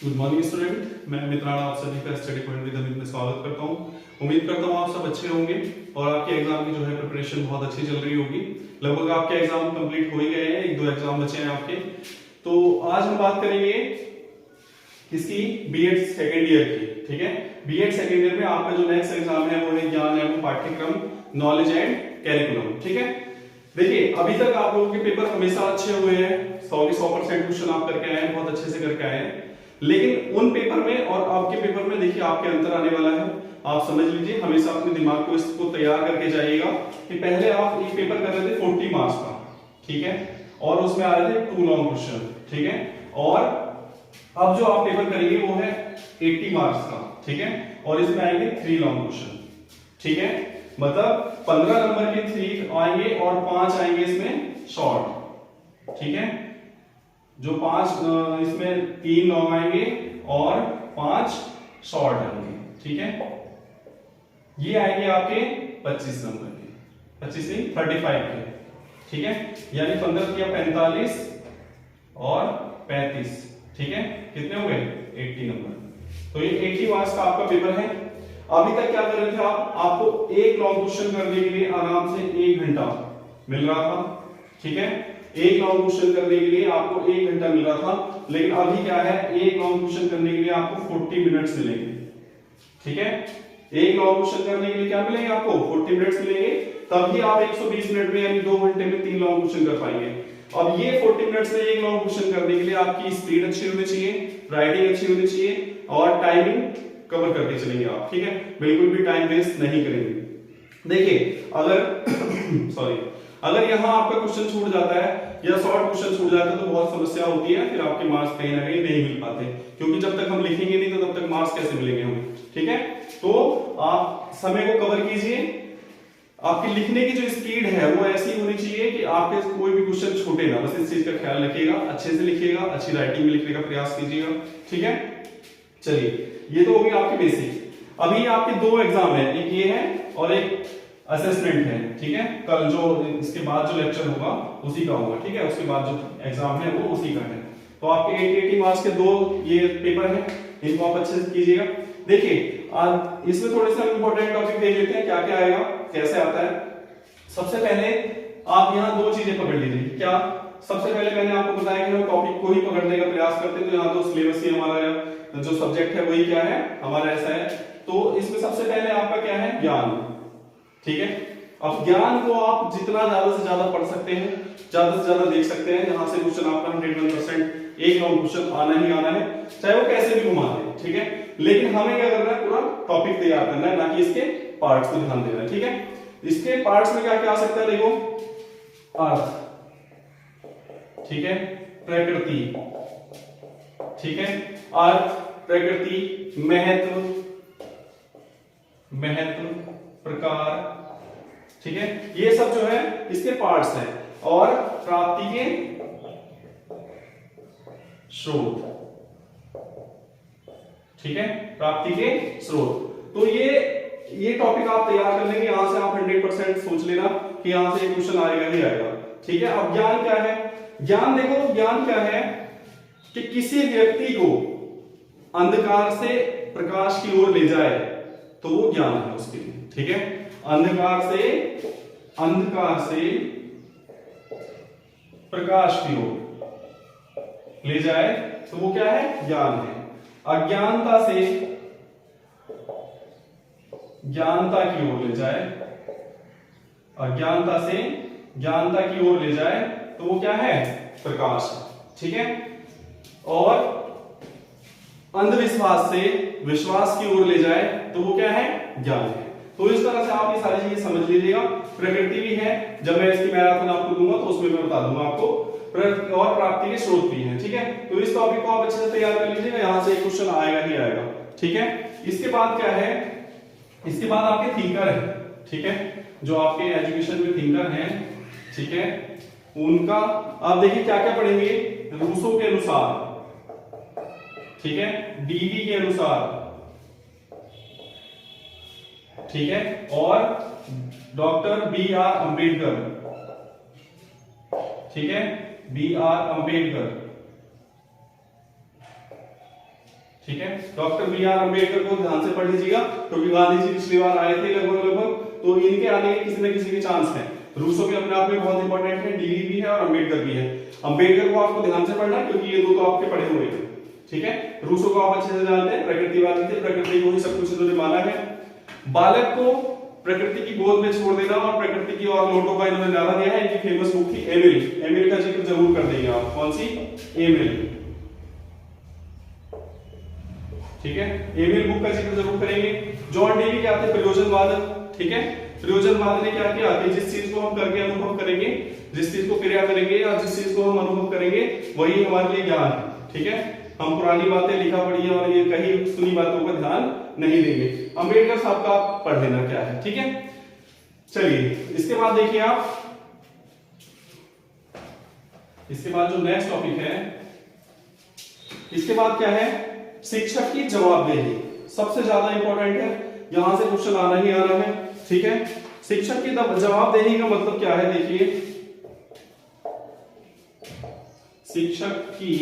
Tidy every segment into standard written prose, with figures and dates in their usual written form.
Good morning student, मैं मित्राणा आप सभी का स्टडी पॉइंट विद अमित में स्वागत करता हूं। उम्मीद करता हूं आप सब अच्छे होंगे और आपके एग्जाम की जो है प्रिपरेशन बहुत अच्छी चल रही होगी। लगभग आपके एग्जाम कंप्लीट हो ही गए हैं, एक दो एग्जाम बचे हैं आपके। तो आज हम बात करेंगे किसकी, बीएड सेकेंड ईयर की। ठीक है, बीएड सेकेंड ईयर में आपका जो नेक्स्ट एग्जाम है वो है ज्ञान एवं पाठ्यक्रम, नॉलेज एंड कैरिकुलम। ठीक है, देखिए अभी तक आप लोगों के पेपर हमेशा अच्छे हुए हैं, 100% क्वेश्चन आप करके आए हैं, बहुत अच्छे से करके आए हैं। लेकिन उन पेपर में और आपके पेपर में देखिए आपके अंतर आने वाला है। आप समझ लीजिए, हमेशा अपने दिमाग को इसको तैयार करके जाइएगा कि पहले आप एक पेपर कर रहे थे 40 मार्क्स का, ठीक है, और उसमें आ रहे थे 2 लॉन्ग क्वेश्चन, ठीक है, और अब जो आप पेपर करेंगे वो है 80 मार्क्स का, ठीक है, और इसमें आएंगे 3 लॉन्ग क्वेश्चन। ठीक है, मतलब 15 नंबर के 3 आएंगे और 5 आएंगे इसमें शॉर्ट। ठीक है, जो 5 इसमें 3 लॉन्ग आएंगे और 5 शॉर्ट आएंगे। ठीक है, ये आएंगे आपके 25 नंबर के, 25 नहीं 35 के। ठीक है, यानी 15 किया 45 और 35। ठीक है, कितने हो गए 80 नंबर। तो ये 80 मार्क्स का आपका पेपर है। अभी तक क्या कर रहे थे आप, आपको एक लॉन्ग क्वेश्चन करने के लिए आराम से 1 घंटा मिल रहा था। ठीक है, एक लॉन्ग क्वेश्चन करने के लिए आपको 1 घंटा मिल रहा था, लेकिन अभी क्या है, एक लॉन्ग क्वेश्चन करने के लिए आपको 40 मिनट्स मिलेंगे। ठीक है, एक लॉन्ग क्वेश्चन करने के लिए क्या मिलेंगे आपको 40 मिनट्स मिलेंगे, तभी आप 120 मिनट में यानी 2 घंटे में 3 लॉन्ग क्वेश्चन कर पाएंगे। अब ये 40 मिनट्स में एक लॉन्ग क्वेश्चन करने के लिए आपकी स्पीड अच्छी होनी चाहिए, राइटिंग अच्छी होनी चाहिए और टाइमिंग कवर करके चलेंगे आप। ठीक है, बिल्कुल भी टाइम वेस्ट नहीं करेंगे। देखिए अगर सॉरी अगर यहाँ आपका क्वेश्चन छूट जाता है या शॉर्ट क्वेश्चन छूट जाता है तो बहुत समस्या होती है, फिर आपके मार्क्स कहीं ना कहीं नहीं मिल पाते, क्योंकि जब तक हम लिखेंगे नहीं तो तब तक मार्क्स कैसे मिलेंगे हमें। ठीक है, तो आप समय को कवर कीजिए। आपकी लिखने की जो स्पीड है वो ऐसी होनी चाहिए कि आपके कोई भी क्वेश्चन छूटे ना, बस इस चीज का ख्याल रखिएगा, अच्छे से लिखिएगा, अच्छी राइटिंग में लिखने का प्रयास कीजिएगा। ठीक है, चलिए ये तो होगी आपकी बेसिक। अभी आपके 2 एग्जाम है, एक ये है और एक असेसमेंट है। ठीक है, कल जो इसके बाद जो लेक्चर होगा उसी का होगा। ठीक है, उसके बाद जो एग्जाम है वो उसी का है। तो आपके 80 मार्क्स के 2 ये पेपर है, इनको आप अच्छे से कीजिएगा। देखिए आज इसमें थोड़े से इंपॉर्टेंट टॉपिक देख लेते हैं, क्या क्या आएगा, कैसे आता है। सबसे पहले आप यहाँ 2 चीजें पकड़ लीजिए। क्या, सबसे पहले मैंने आपको बताया कि हम टॉपिक को ही पकड़ने का प्रयास करते हैं, तो यहाँ तो सिलेबस ही हमारा जो सब्जेक्ट है वही क्या है हमारा ऐसा है। तो इसमें सबसे पहले आपका क्या है, ज्ञान। ठीक है, अब ज्ञान को आप जितना ज्यादा से ज्यादा पढ़ सकते हैं, ज्यादा से ज्यादा देख सकते हैं, यहां से क्वेश्चन आपका 101% एक लॉन्ग क्वेश्चन आना ही आना है, चाहे वो कैसे भी घुमा दे। ठीक है, लेकिन हमें क्या करना है, पूरा टॉपिक तैयार करना है, ना कि इसके पार्ट्स को ध्यान देना है। ठीक है, इसके पार्ट्स में क्या क्या आ सकता है, देखो अर्थ, ठीक है, प्रकृति, ठीक है, अर्थ, प्रकृति, महत्व, प्रकार, ठीक है, ये सब जो है इसके पार्ट्स हैं। और प्राप्ति के स्रोत, ठीक है, प्राप्ति के स्रोत। तो ये टॉपिक आप तैयार कर लेंगे, यहां से आप 100% सोच लेना कि यहां से क्वेश्चन आएगा ही आएगा। ठीक है, अब ज्ञान क्या है, ज्ञान देखो, ज्ञान क्या है कि किसी व्यक्ति को अंधकार से प्रकाश की ओर ले जाए तो वो ज्ञान है उसके लिए। ठीक है, अंधकार से प्रकाश की ओर ले जाए तो वो क्या है, ज्ञान है। अज्ञानता से ज्ञानता की ओर ले जाए, अज्ञानता से ज्ञानता की ओर ले जाए तो वो क्या है, प्रकाश है। ठीक है, और अंधविश्वास से विश्वास की ओर ले जाए तो वो क्या है, ज्ञान है। तो इस तरह से आप ये सारी चीजें समझ लीजिएगा। प्रकृति भी है, जब मैं इसकी मैराथन आपको दूंगा तो उसमें मैं बता दूंगा आपको, और प्राप्ति के स्रोत भी हैं। ठीक है, तो इस टॉपिक को आप अच्छे से तैयार कर लीजिएगा, यहां से एक क्वेश्चन आएगा ही आएगा। ठीक है, इसके बाद क्या है, इसके बाद आपके थिंकर है। ठीक है, जो आपके एजुकेशन में थिंकर हैं, ठीक है, उनका आप देखिए क्या क्या पढ़ेंगे, रूसो के अनुसार, ठीक है, डीवी के अनुसार, ठीक है, और डॉक्टर बी आर अंबेडकर, ठीक है, बी आर अंबेडकर, ठीक है। डॉक्टर बी आर अम्बेडकर को ध्यान से पढ़ लीजिएगा, क्योंकि गांधी जी पिछली बार आए थे लगभग, तो इनके आने के किसी न किसी के चांस है। रूसो भी अपने आप में बहुत इंपॉर्टेंट है, डीवी भी है और अम्बेडकर भी है। अम्बेडकर को आपको ध्यान से पढ़ना है, क्योंकि ये दो तो आपके पढ़े हुए हैं, ठीक है। रूसो को आप अच्छे से जानते हैं, प्रकृतिवादी थे, प्रकृति को ही सब कुछ इन्होंने माना है। बालक को प्रकृति की गोद में छोड़ देना और प्रकृति की और लौटों का इन्होंने नारा दिया है। इनकी फेमस बुक थी एमिल। एमिल का जिक्र जरूर कर देंगे आप। कौन सी? एमिल, ठीक है। एमिल बुक का जिक्र जरूर करेंगे। जॉन डेवी क्या थे? प्रयोजनवाद, ठीक है। प्रयोजनवाद ने क्या किया कि जिस चीज को हम करके अनुभव करेंगे, जिस चीज को क्रिया करेंगे या जिस चीज को हम अनुभव करेंगे, वही हमारे लिए ज्ञान है, ठीक है। हम पुरानी बातें लिखा पढ़ी और ये कहीं सुनी बातों पर ध्यान नहीं देंगे। अम्बेडकर साहब का आप पढ़ लेना क्या है, ठीक है। चलिए इसके बाद देखिए आप, इसके बाद जो नेक्स्ट टॉपिक है, इसके बाद क्या है? शिक्षक की जवाबदेही सबसे ज्यादा इंपॉर्टेंट है, यहां से क्वेश्चन आना ही आना है, ठीक है। शिक्षक की जवाबदेही का मतलब क्या है? देखिए, शिक्षक की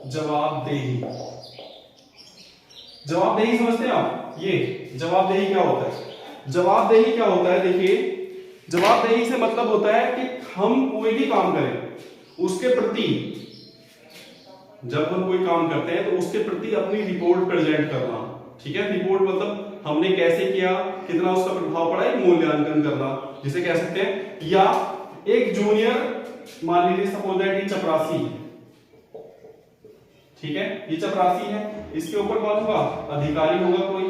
जवाबदेही, जवाबदेही समझते हैं आप? ये जवाबदेही क्या होता है? जवाबदेही क्या होता है? देखिए, जवाबदेही से मतलब होता है कि हम कोई भी काम करें उसके प्रति, जब हम कोई काम करते हैं तो उसके प्रति अपनी रिपोर्ट प्रेजेंट करना, ठीक है। रिपोर्ट मतलब हमने कैसे किया, कितना उसका प्रभाव पड़ा, एक मूल्यांकन करना जिसे कह सकते हैं। या एक जूनियर, मान लीजिए सपोज दैट ये चपरासी, ठीक है, ये चपरासी है, इसके ऊपर कौन होगा? अधिकारी होगा, कोई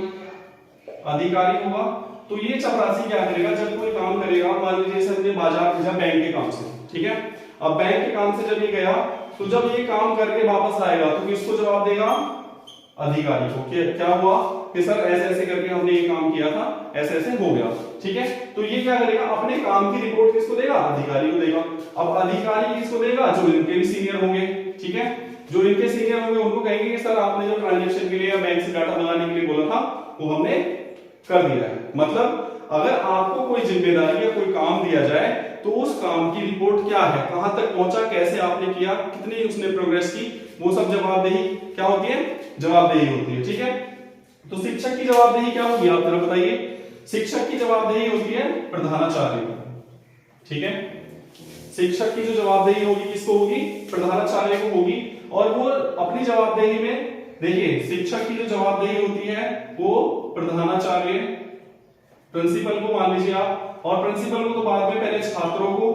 अधिकारी होगा। तो ये चपरासी क्या करेगा? जब कोई काम करेगा, मान लीजिए हमने बाजार भेजा बैंक के काम से, ठीक है। अब बैंक के काम से जब ये गया, तो जब ये काम करके वापस आएगा तो किसको जवाब देगा? अधिकारी को। क्या हुआ कि सर ऐसे ऐसे करके हमने ये काम किया था, ऐसे ऐसे हो गया, ठीक है। तो ये क्या करेगा? अपने काम की रिपोर्ट किसको देगा? अधिकारी को देगा। अब अधिकारी किसको देगा? जो इनके भी सीनियर होंगे, ठीक है। जो इनके सीनियर होंगे उनको कहेंगे कि सर आपने जो ट्रांजेक्शन के लिए या बैंक से डाटा मंगाने के लिए बोला था वो हमने कर दिया है। मतलब अगर आपको कोई जिम्मेदारी या कोई काम दिया जाए तो उस काम की रिपोर्ट क्या है, कहां तक पहुंचा, कैसे आपने किया, कितनी उसने प्रोग्रेस की, वो सब जवाबदेही क्या होती है? जवाबदेही होती है, ठीक है। तो शिक्षक की जवाबदेही क्या होगी? आप जरा बताइए। शिक्षक की जवाबदेही होती है प्रधानाचार्य, ठीक है। शिक्षक की जो जवाबदेही होगी किसको होगी? प्रधानाचार्य को होगी। और वो अपनी जवाबदेही में, देखिए, शिक्षक की जो जवाबदेही होती है वो प्रधानाचार्य, प्रिंसिपल को मान लीजिए आप, और प्रिंसिपल को तो बाद में, पहले छात्रों को,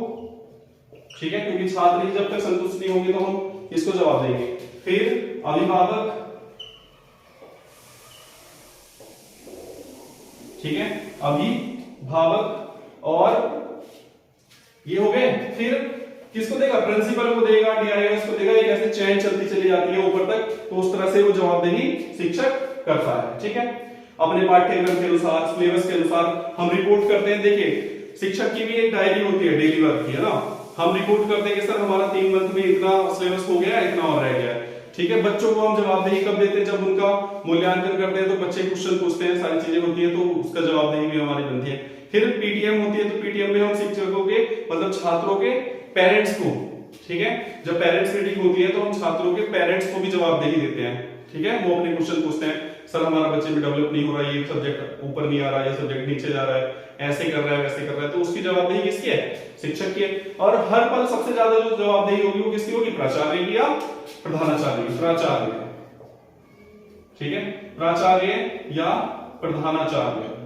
ठीक है, क्योंकि छात्र ही जब तक संतुष्ट नहीं होंगे तो हम किसको जवाब देंगे? फिर अभिभावक, ठीक है, अभिभावक, और ये हो गए। फिर किसको देगा? प्रिंसिपल को देगा, डीआईएस को देगा। एक ऐसे चैन चलती चली जाती है ऊपर तक। तो उस तरह से वो जवाबदेही शिक्षक करता है, ठीक है। अपने पाठ्यक्रम के अनुसार, सिलेबस के अनुसार हम रिपोर्ट करते हैं। देखिए, शिक्षक की भी एक डायरी होती है, डेली वर्क की, है ना। हम रिपोर्ट करते हैं कि सर हमारा 3 मंथ में इतना सिलेबस हो गया, इतना और रह गया, ठीक है। बच्चों को हम जवाबदेही कब देते हैं? जब उनका मूल्यांकन करते हैं तो बच्चे क्वेश्चन पूछते हैं, सारी चीजें होती है, तो उसका जवाबदेही भी हमारी बनती है। फिर पीटीएम होती है, तो पीटीएम में हम शिक्षकों के, मतलब छात्रों के पेरेंट्स को, ठीक है, जब पेरेंट्स मीटिंग होती है तो हम छात्रों के पेरेंट्स को भी जवाबदेही देते हैं, ठीक है। वो अपने क्वेश्चन पूछते हैं, सर हमारा बच्चे में डेवलप नहीं हो रहा है, ये सब्जेक्ट ऊपर नहीं आ रहा है, ये सब्जेक्ट नीचे जा रहा है, ऐसे कर रहा है, वैसे कर रहा है। तो उसकी जवाबदेही किसकी है? शिक्षक की है। और हर पल सबसे ज्यादा जो जवाबदेही होगी वो किसकी होगी? प्राचार्य की या प्रधानाचार्य की? प्राचार्य, ठीक है, प्राचार्य या प्रधानाचार्य,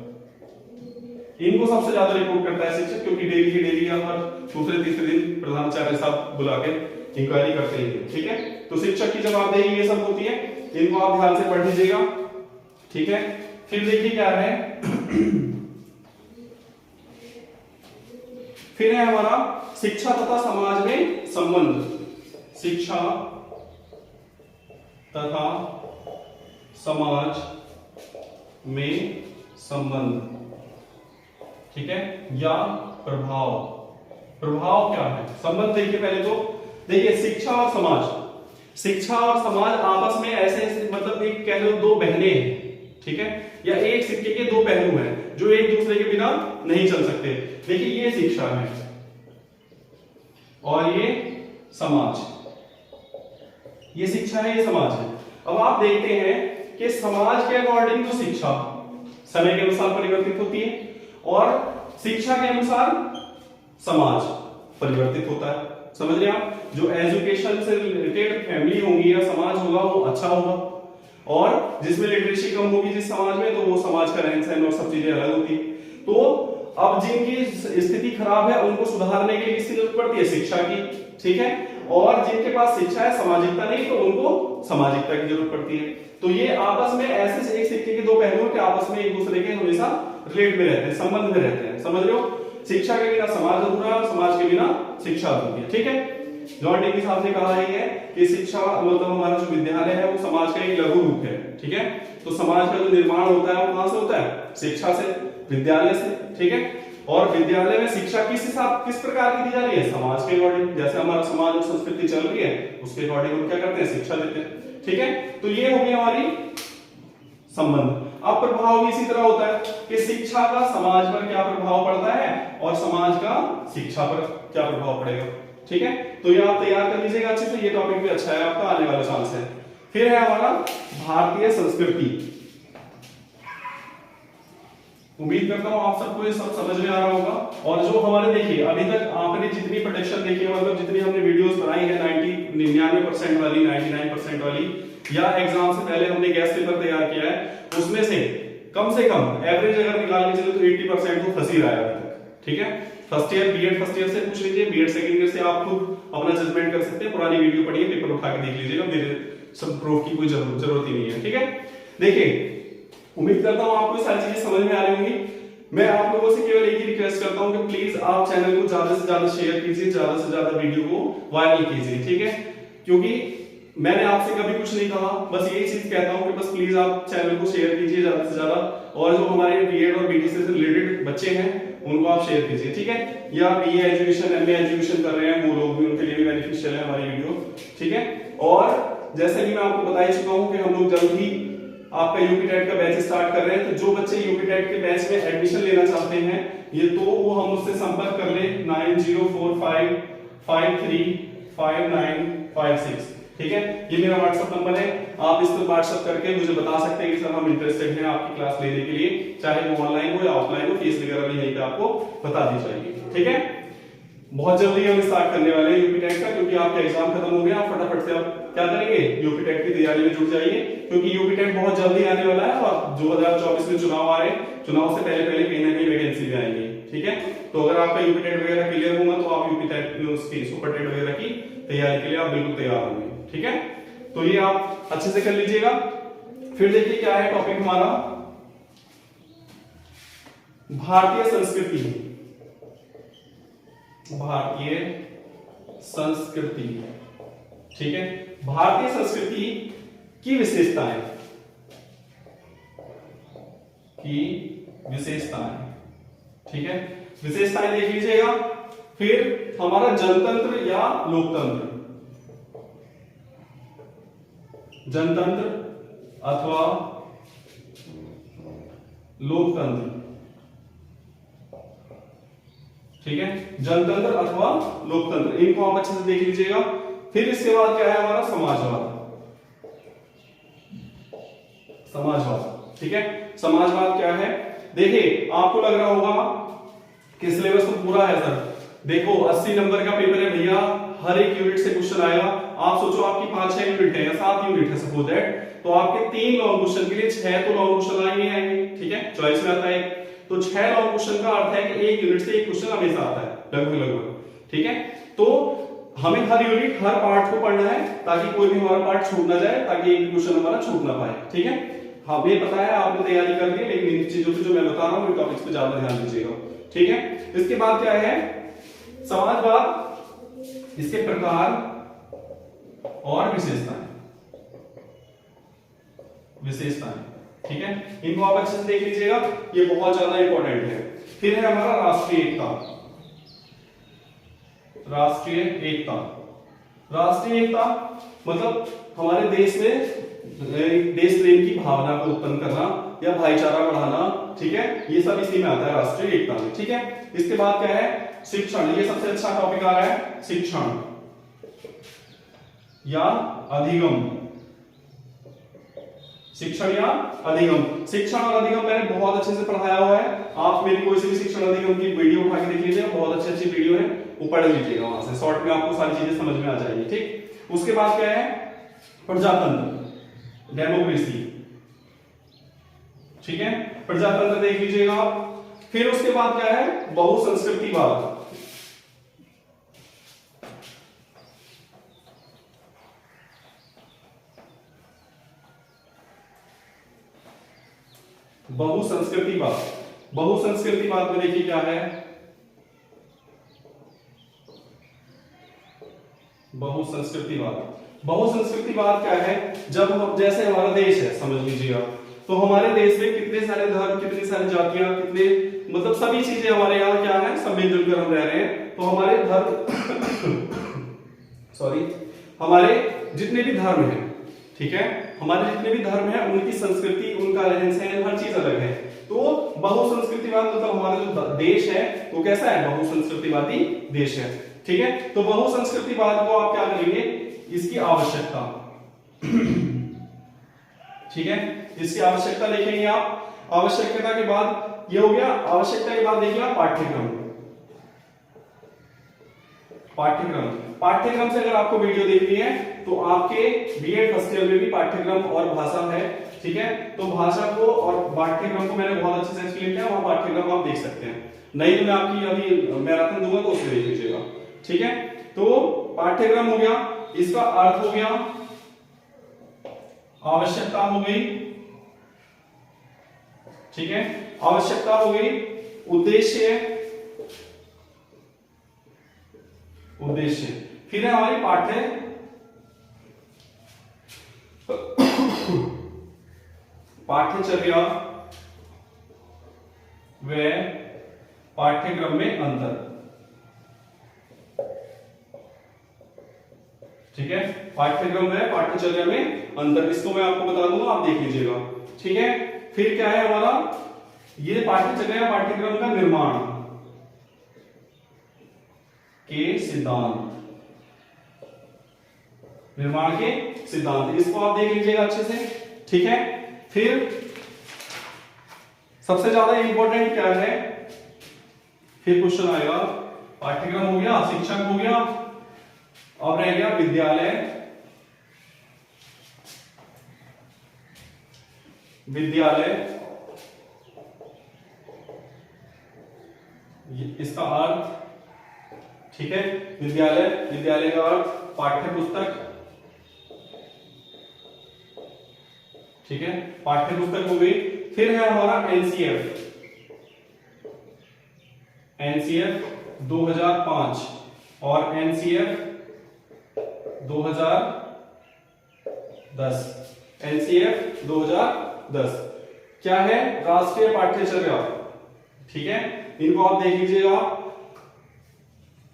इनको सबसे ज्यादा रिपोर्ट करता है शिक्षक, क्योंकि डेली की डेली या हर दूसरे तीसरे दिन प्रधानाचार्य साहब बुला के इंक्वायरी करते हैं, ठीक है। तो शिक्षक की जवाबदेही ये सब होती है, इनको आप ध्यान से पढ़ लीजिएगा, ठीक है। फिर देखिए क्या है, फिर है हमारा शिक्षा तथा समाज में संबंध। शिक्षा तथा समाज में संबंध, ठीक है, या प्रभाव। प्रभाव क्या है? संबंध देखिए पहले तो, देखिए शिक्षा और समाज, शिक्षा और समाज आपस में ऐसे, मतलब एक कह लो दो बहनें हैं, ठीक है, या एक सिक्के के दो पहलू हैं जो एक दूसरे के बिना नहीं चल सकते। देखिए ये शिक्षा है और ये समाज, ये शिक्षा है, ये समाज है। अब आप देखते हैं कि समाज के अकॉर्डिंग तो शिक्षा समय के अनुसार परिवर्तित होती है और शिक्षा के अनुसार समाज परिवर्तित होता है। समझ रहे आप? जो एजुकेशन से रिलेटेड फैमिली होगी या समाज होगा वो अच्छा होगा, और जिसमें लिटरेसी कम होगी जिस समाज में, तो वो समाज का रहन सहन और सब चीजें अलग होती है। तो अब जिनकी स्थिति खराब है उनको सुधारने के लिए किसकी जरूरत पड़ती है? शिक्षा की। ठीक है, और जिनके पास शिक्षा है सामाजिकता नहीं, तो उनको सामाजिकता की जरूरत पड़ती है। तो ये आपस में ऐसे एक सिक्के के दो पहलू के आपस में एक दूसरे के हमेशा रिलेट में रहते हैं, संबंध में रहते हैं। समझ रहे हो? शिक्षा के बिना समाज अधूरा है, समाज के बिना शिक्षा अधूरी है। ठीक है, जॉन डीवी साहब ने कहा है कि शिक्षा मतलब हमारा जो विद्यालय है वो समाज का एक लघु रूप है। ठीक है, तो समाज का जो निर्माण होता है वो कहां से होता है? शिक्षा से, विद्यालय से। ठीक है, और विद्यालय में शिक्षा किस प्रकार की दी जा रही है? समाज के अकॉर्डिंग, जैसे हमारा समाज और संस्कृति चल रही है उसके अकॉर्डिंग हम क्या करते हैं? शिक्षा देते हैं। ठीक है, तो ये होगी हमारी संबंध। अब प्रभाव भी इसी तरह होता है कि शिक्षा का समाज पर क्या प्रभाव पड़ता है और समाज का शिक्षा पर क्या प्रभाव पड़ेगा। ठीक है, तो ये आप तैयार कर लीजिएगा अच्छे से, ये टॉपिक भी अच्छा है आपका, आने वाला चांस है। फिर है हमारा भारतीय संस्कृति। उम्मीद करता हूं आप सबको ये सब समझ में आ रहा होगा। और जो हमारे देखिए अभी तक आपने जितनी प्रोडक्शन देखी है, मतलब जितनी हमने वीडियोस बनाई है 99% वाली, 99% वाली, या एग्जाम से पहले हमने गैस पेपर तैयार किया है, उसमें से कम एवरेज अगर निकाल के चले तो 80% तो फंस ही रहा है अभी तक। ठीक है, first year BEd first year से पूछ लीजिए, बीएड सेकंड ईयर से आप खुद अपना जजमेंट कर सकते हैं। पुरानी वीडियो पढ़िए, पेपर उठा के देख लीजिएगा, मेरे सब प्रूफ की कोई जरूरत ही नहीं है। ठीक है, देखिए उम्मीद करता हूं आपको सारी चीजें समझ में आ रही होंगी। मैं आप लोगों से केवल एक ही रिक्वेस्ट करता हूं कि प्लीज आप चैनल को ज्यादा से ज्यादा शेयर कीजिए, ज्यादा से ज्यादा वीडियो को वायरल कीजिए। ठीक है, क्योंकि मैंने आपसे कभी कुछ नहीं कहा, बस यही चीज कहता हूं कि बस प्लीज आप चैनल को शेयर कीजिए ज्यादा से ज्यादा, और जो हमारे बीएड और बीटीसी से रिलेटेड बच्चे हैं उनको आप शेयर कीजिए। ठीक है, या बीए एजुकेशन एमए एजुकेशन कर रहे हैं वो लोग भी, उनके लिए भी बेनिफिशियल है हमारी वीडियो। ठीक है, और जैसे भी मैं आपको बता ही चुका हूं कि हम लोग जल्द ही आपका यूपी टेट का बैच स्टार्ट कर रहे हैं। तो जो बच्चे यूपी टेट के बैच में एडमिशन लेना चाहते हैं ये तो वो हम मुझसे संपर्क कर ले 9045535956। ठीक है, ये मेरा व्हाट्सएप नंबर है, आप इस पर व्हाट्सएप करके मुझे बता सकते हैं कि सर हम इंटरेस्टेड हैं आपकी क्लास लेने के लिए, चाहे वो ऑनलाइन हो या ऑफलाइन हो, फीस वगैरह भी यहीं पे आपको बता दी जाएगी। ठीक है, बहुत जल्दी हम स्टार्ट करने वाले हैं यूपी टेट का, क्योंकि आपका एग्जाम खत्म हो गया, आप फटाफट से आप क्या करेंगे? यूपी टेट की तैयारी में जुट जाइए, क्योंकि यूपी टेट बहुत जल्दी आने वाला है और 2024 में चुनाव आ रहे हैं, चुनाव से पहले कहीं ना कहीं वैकेंसी भी आएंगी। ठीक है, तो अगर आपका यूपी टेट वगैरह क्लियर होगा तो आप यूपी टेट उसकी सुपर टेट वगैरह की तैयारी के लिए आप बिल्कुल तैयार होंगे। ठीक है, तो ये आप अच्छे से कर लीजिएगा। फिर देखिए क्या है टॉपिक हमारा, भारतीय संस्कृति। भारतीय संस्कृति। ठीक है, भारतीय संस्कृति की विशेषताएं, ठीक है, विशेषताएं देख लीजिएगा। फिर हमारा जनतंत्र या लोकतंत्र, जनतंत्र अथवा लोकतंत्र। ठीक है, जनतंत्र अथवा लोकतंत्र, इनको आप अच्छे से देख लीजिएगा। फिर इसके बाद क्या है हमारा समाजवाद। समाजवाद, ठीक है, समाजवाद क्या है? देखिए आपको लग रहा होगा कि सिलेबस तो पूरा है सर, देखो 80 नंबर का पेपर है भैया, हर एक यूनिट से क्वेश्चन आएगा। आप सोचो आपकी 5-6 यूनिट है या 7 यूनिट है सपोज दैट, तो आपके 3 लॉन्ग क्वेश्चन के लिए 6 तो लॉन्ग क्वेश्चन आएंगे। ठीक है, चॉइस में आता है, तो 6 लॉन्ग क्वेश्चन का अर्थ है कि एक यूनिट से एक क्वेश्चन हमेशा आता है लगभग। ठीक है, तो हमें हर यूनिट हर पार्ट को पढ़ना है ताकि कोई भी हमारा पार्ट छूट ना जाए, ताकि एक क्वेश्चन हमारा छूट ना पाए। ठीक है, हमें पता है आपने तैयारी कर ली, लेकिन इन चीजों पे जो मैं बता रहा हूं इन टॉपिक्स पे ज्यादा ध्यान दीजिएगा। ठीक है, इसके बाद क्या है समाजवाद, इसके प्रकार और विशेषताएं। ठीक है, इनको आप अच्छे से देख लीजिएगा, ये बहुत ज्यादा इंपॉर्टेंट है। फिर है हमारा राष्ट्रीय एकता। राष्ट्रीय एकता, राष्ट्रीय एकता मतलब हमारे देश में देश प्रेम की भावना को उत्पन्न करना या भाईचारा बढ़ाना। ठीक है, ये सब इसी में आता है राष्ट्रीय एकता में। ठीक है, इसके बाद क्या है शिक्षण, ये सबसे अच्छा टॉपिक आ रहा है, शिक्षण या अधिगम। शिक्षण या अधिगम। शिक्षण और अधिगम मैंने बहुत अच्छे से पढ़ाया हुआ है, आप मेरी कोई सी भी शिक्षण अधिगम की वीडियो उठा के देख लीजिएगा, बहुत अच्छी अच्छी वीडियो है, वो पढ़ लीजिएगा, वहां से शॉर्ट में आपको सारी चीजें समझ में आ जाएगी। ठीक, उसके बाद क्या है, प्रजातंत्र, डेमोक्रेसी। ठीक है, प्रजातंत्र देख लीजिएगा आप। फिर उसके बाद क्या है, बहुसंस्कृतिवाद। बहुसंस्कृतिवाद, बहुसंस्कृतिवाद में देखिए क्या है, बहुसंस्कृतिवाद। बहुसंस्कृतिवाद क्या है, जब हम, जैसे हमारा देश है समझ लीजिएगा, तो हमारे देश में कितने सारे धर्म, कितनी सारी जातियां, कितने मतलब सभी चीजें हमारे यहाँ क्या है, सब मिलजुल कर हम रह रहे हैं। तो हमारे धर्म सॉरी, हमारे जितने भी धर्म हैं, ठीक है, हमारे जितने भी धर्म हैं उनकी संस्कृति, उनका रहन सहन, हर चीज अलग है। तो बहुसंस्कृतिवाद मतलब हमारा जो देश है वो कैसा है, बहुसंस्कृतिवादी देश है। ठीक है, तो बहुसंस्कृतिवाद को आप क्या करेंगे, इसकी आवश्यकता, ठीक है, इसकी आवश्यकता लिखेंगे आप। आवश्यकता के बाद ये हो गया, आवश्यकता के बाद देखिए आप पाठ्यक्रम। पाठ्यक्रम, पाठ्यक्रम से अगर आपको वीडियो देखनी है तो आपके बीएड फर्स्ट ईयर में भी पाठ्यक्रम और भाषा है। ठीक है, तो भाषा को और पाठ्यक्रम को मैंने बहुत अच्छे से एक्सप्लेन किया, वहां पाठ्यक्रम आप देख सकते हैं, नहीं तो मैं आपकी अभी मैराथन दूंगा तो उसमें देख लीजिएगा। ठीक है, तो पाठ्यक्रम हो गया, इसका अर्थ हो गया, आवश्यकता हो गई। ठीक है, आवश्यकता हो गई, उद्देश्य, उद्देश्य, फिर है हमारी पाठ्य पाठ्यचर्या व पाठ्यक्रम में अंतर। ठीक है, पाठ्यक्रम व पाठ्यचर्या में अंतर, इसको मैं आपको बता दूंगा, आप देख लीजिएगा। ठीक है, फिर क्या है हमारा, ये पाठ्यचर्या पाठ्यक्रम का निर्माण के सिद्धांत, निर्माण के सिद्धांत, इसको आप देख लीजिएगा अच्छे से। ठीक है, फिर सबसे ज्यादा इंपॉर्टेंट क्या है, फिर क्वेश्चन आएगा, पाठ्यक्रम हो गया, शिक्षक हो गया, अब रह गया विद्यालय, विद्यालय, इसका अर्थ। ठीक है, विद्यालय, विद्यालय का अर्थ पाठ्य पुस्तक। ठीक है, पाठ्य पुस्तक हो गई। फिर है हमारा एनसीएफ, एनसीएफ 2005 और एनसीएफ 2010, एनसीएफ 2010 क्या है, राष्ट्रीय पाठ्यचर्या। ठीक है, इनको आप देख लीजिएगा,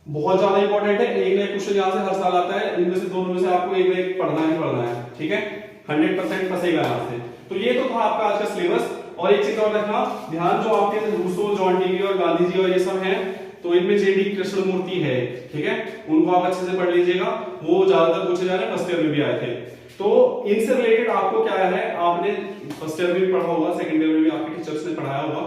बहुत ज्यादा इंपॉर्टेंट है, एक ना एक क्वेश्चन यहां से हर साल आता है, इनमें से दोनों में से आपको एक ना एक पढ़ना ही पढ़ना है। ठीक है, 100% फंसेगा यहां से। तो ये तो था आपका आज का सिलेबस। और एक चीज और रखना ध्यान, जो आपके रूसो, जॉन डीवी और गांधी जी और ये सब हैं, तो इनमें जेडी कृष्णमूर्ति है। ठीक है, उनको आप अच्छे से पढ़ लीजिएगा, वो ज्यादातर पूछे जा रहे हैं, फर्स्ट ईयर में भी आए थे। तो इनसे रिलेटेड आपको क्या है, आपने फर्स्ट ईयर में भी पढ़ा होगा, सेकंड ईयर में भी आपके टीचर्स ने पढ़ाया होगा,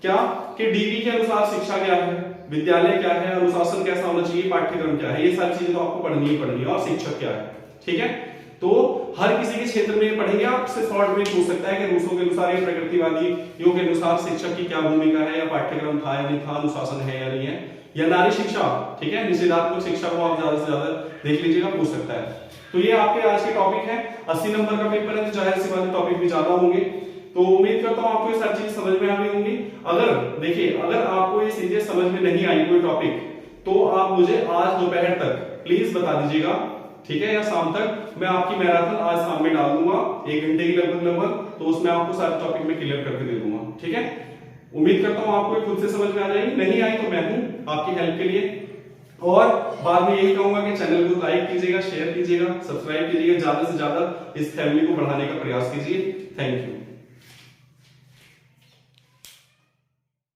क्या कि डीवी के अनुसार शिक्षा क्या है, विद्यालय क्या है, अनुशासन कैसा होना चाहिए, पाठ्यक्रम क्या है, ये सारी चीजें तो आपको पढ़नी ही पढ़नी है, और शिक्षक क्या है। ठीक है, तो हर किसी के क्षेत्र में पढ़ेंगे, आपसे शॉर्ट में पूछ सकता है कि रूसो के अनुसार या प्रकृतिवादी योग के अनुसार शिक्षक की क्या भूमिका है, या पाठ्यक्रम था या नहीं था, अनुशासन है या नहीं है, या नारी शिक्षा। ठीक है, निषेधात्मक शिक्षा को आप ज्यादा से ज्यादा देख लीजिएगा, पूछ सकता है। तो ये आपके आज के टॉपिक है। 80 नंबर का पेपर है, तो जाहिर सी बात है टॉपिक भी ज्यादा होंगे। तो उम्मीद करता हूं आपको ये सारी चीजें समझ में आ गई होंगी। अगर देखिए, अगर आपको ये चीजें समझ में नहीं आई कोई टॉपिक, तो आप मुझे आज दोपहर तक प्लीज बता दीजिएगा। ठीक है, या शाम तक मैं आपकी मैराथन आज शाम में डाल दूंगा, 1 घंटे की लगभग, तो उसमें आपको सारे टॉपिक में क्लियर करके दे दूंगा। ठीक है, उम्मीद करता हूं आपको खुद से समझ में आ जाएगी, नहीं आई तो मैं हूं आपकी हेल्प के लिए। और बाद में यही कहूंगा कि चैनल को लाइक कीजिएगा, शेयर कीजिएगा, सब्सक्राइब कीजिएगा, ज्यादा से ज्यादा इस फैमिली को बढ़ाने का प्रयास कीजिए। Thank you.